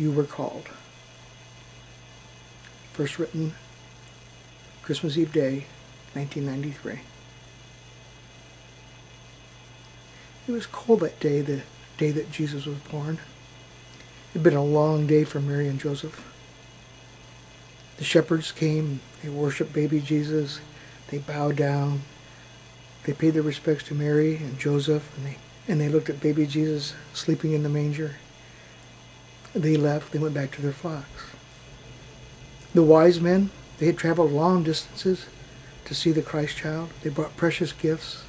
you were called. First written Christmas Eve Day, 1993. It was cold that day, the day that Jesus was born. It had been a long day for Mary and Joseph. The shepherds came, they worshiped baby Jesus, they bowed down, they paid their respects to Mary and Joseph, and they looked at baby Jesus sleeping in the manger. They left, they went back to their flocks. The wise men, they had traveled long distances to see the Christ child. They brought precious gifts.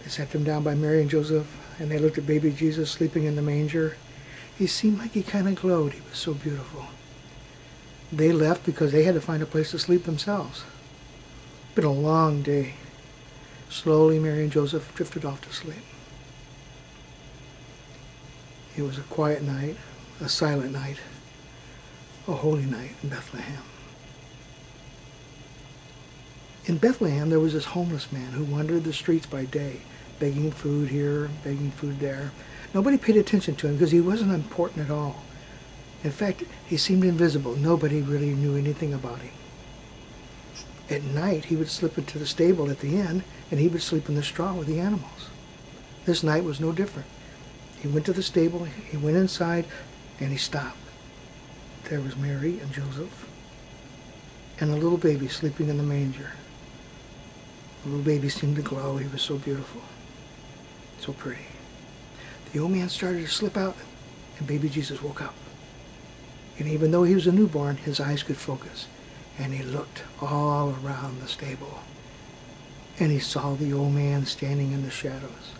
They sat them down by Mary and Joseph, and they looked at baby Jesus sleeping in the manger. He seemed like he kind of glowed. He was so beautiful. They left because they had to find a place to sleep themselves. It's been a long day. Slowly, Mary and Joseph drifted off to sleep. It was a quiet night, a silent night, a holy night in Bethlehem. In Bethlehem, there was this homeless man who wandered the streets by day, begging food here, begging food there. Nobody paid attention to him because he wasn't important at all. In fact, he seemed invisible. Nobody really knew anything about him. At night, he would slip into the stable at the inn, and he would sleep in the straw with the animals. This night was no different. He went to the stable, he went inside, and he stopped. There was Mary and Joseph, and a little baby sleeping in the manger. The little baby seemed to glow. He was so beautiful, so pretty. The old man started to slip out, and baby Jesus woke up. And even though he was a newborn, his eyes could focus. And he looked all around the stable. And he saw the old man standing in the shadows.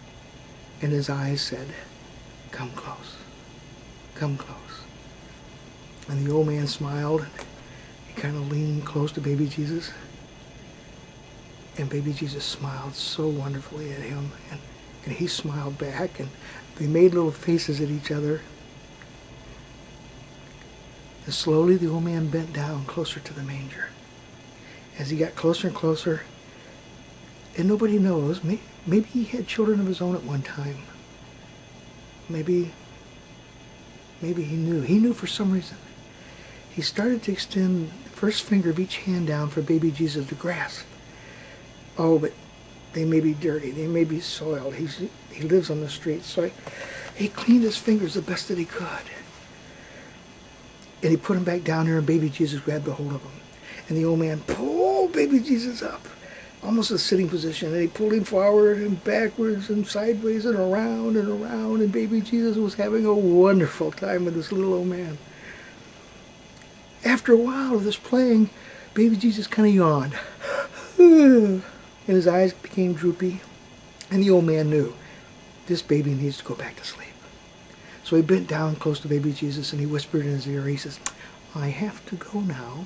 And his eyes said, "Come close. Come close." And the old man smiled. He kind of leaned close to baby Jesus. And baby Jesus smiled so wonderfully at him. And he smiled back. And they made little faces at each other. And slowly the old man bent down closer to the manger. As he got closer and closer, and nobody knows, maybe he had children of his own at one time. Maybe he knew. He knew for some reason. He started to extend the first finger of each hand down for baby Jesus to grasp. Oh, but they may be dirty. They may be soiled. He lives on the streets. So he cleaned his fingers the best that he could. And he put him back down there, and baby Jesus grabbed a hold of him. And the old man pulled baby Jesus up, almost a sitting position. And he pulled him forward and backwards and sideways and around and around. And baby Jesus was having a wonderful time with this little old man. After a while of this playing, baby Jesus kind of yawned. And his eyes became droopy. And the old man knew, this baby needs to go back to sleep. So he bent down close to baby Jesus and he whispered in his ear, he says, "I have to go now.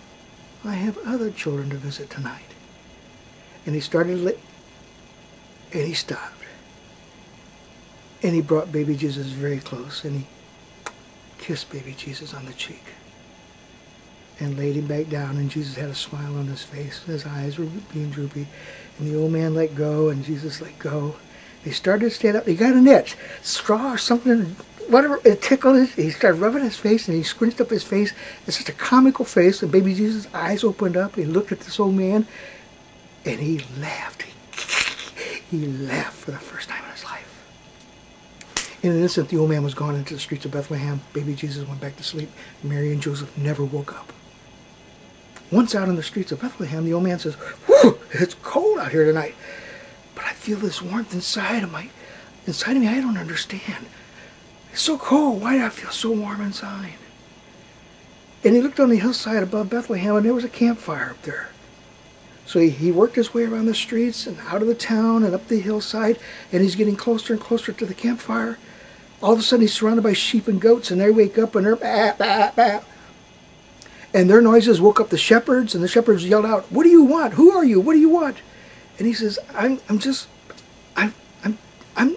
I have other children to visit tonight." And he started, and he stopped. And he brought baby Jesus very close and he kissed baby Jesus on the cheek. And laid him back down, and Jesus had a smile on his face. His eyes were being droopy. And the old man let go, and Jesus let go. He started to stand up. He got an itch, straw or something, whatever, it tickled his. He started rubbing his face, and he squinched up his face. It's such a comical face, and baby Jesus' eyes opened up. He looked at this old man, and he laughed. He laughed for the first time in his life. In an instant, the old man was gone into the streets of Bethlehem. Baby Jesus went back to sleep. Mary and Joseph never woke up. Once out in the streets of Bethlehem, the old man says, "Whew, it's cold out here tonight, but I feel this warmth inside of me. I don't understand. It's so cold. Why do I feel so warm inside?" And he looked on the hillside above Bethlehem, and there was a campfire up there. So he worked his way around the streets and out of the town and up the hillside, and he's getting closer and closer to the campfire. All of a sudden, he's surrounded by sheep and goats, and they wake up, and they're bah, bah, bah. And their noises woke up the shepherds, and the shepherds yelled out, "What do you want? Who are you? What do you want?" And he says, I'm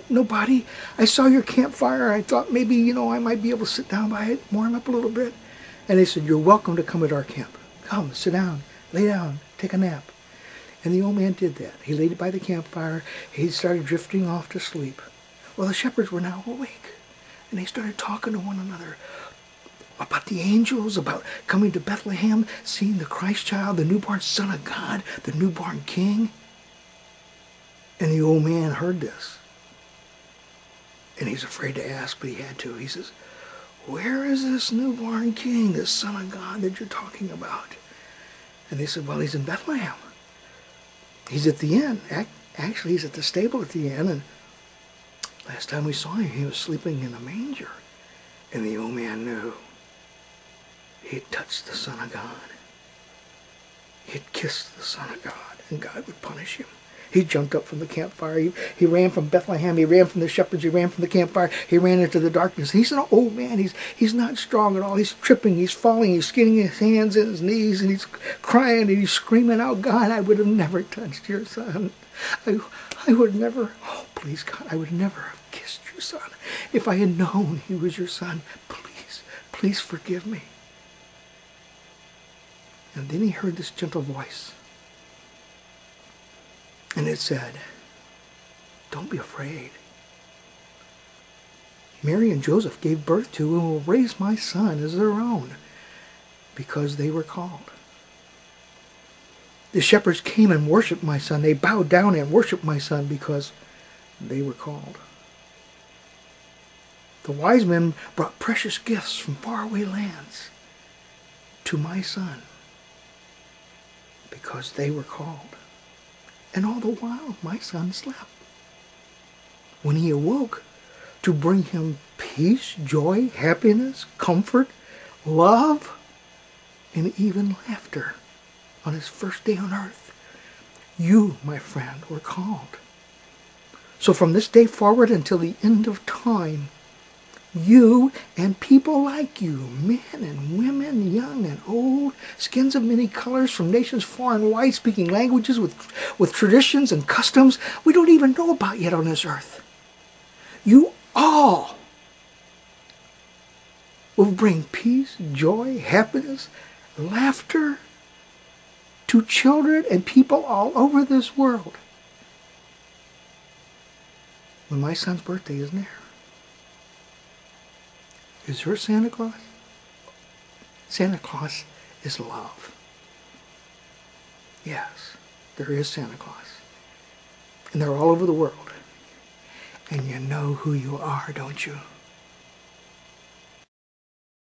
nobody. I saw your campfire. I thought maybe, I might be able to sit down by it, warm up a little bit." And they said, "You're welcome to come at our camp. Come, sit down, lay down, take a nap." And the old man did that. He laid by the campfire. He started drifting off to sleep. Well, the shepherds were now awake, and they started talking to one another. about the angels, about coming to Bethlehem, seeing the Christ child, the newborn Son of God, the newborn King. And the old man heard this. And he's afraid to ask, but he had to. He says, where is this newborn King, this Son of God that you're talking about? And they said, well, he's in Bethlehem. He's at the inn. Actually, he's at the stable at the inn. And last time we saw him, he was sleeping in a manger. And the old man knew. He had touched the Son of God. He had kissed the Son of God, and God would punish him. He jumped up from the campfire. He ran from Bethlehem. He ran from the shepherds. He ran from the campfire. He ran into the darkness. He's an old man. He's not strong at all. He's tripping. He's falling. He's getting his hands and his knees, and he's crying, and he's screaming out, God, I would have never touched your son. I would never, oh, please, God, I would never have kissed your son. If I had known he was your son, please forgive me. And then he heard this gentle voice. And it said, don't be afraid. Mary and Joseph gave birth to and will raise my son as their own, because they were called. The shepherds came and worshipped my son. They bowed down and worshipped my son because they were called. The wise men brought precious gifts from faraway lands to my son because they were called. And all the while, my son slept. When he awoke, to bring him peace, joy, happiness, comfort, love, and even laughter on his first day on earth, you, my friend, were called. So from this day forward until the end of time, you and people like you, men and women, young and old, skins of many colors, from nations far and wide, speaking languages with traditions and customs we don't even know about yet on this earth. You all will bring peace, joy, happiness, laughter to children and people all over this world when my son's birthday is near. Is your Santa Claus? Santa Claus is love. Yes, there is Santa Claus. And they're all over the world. And you know who you are, don't you?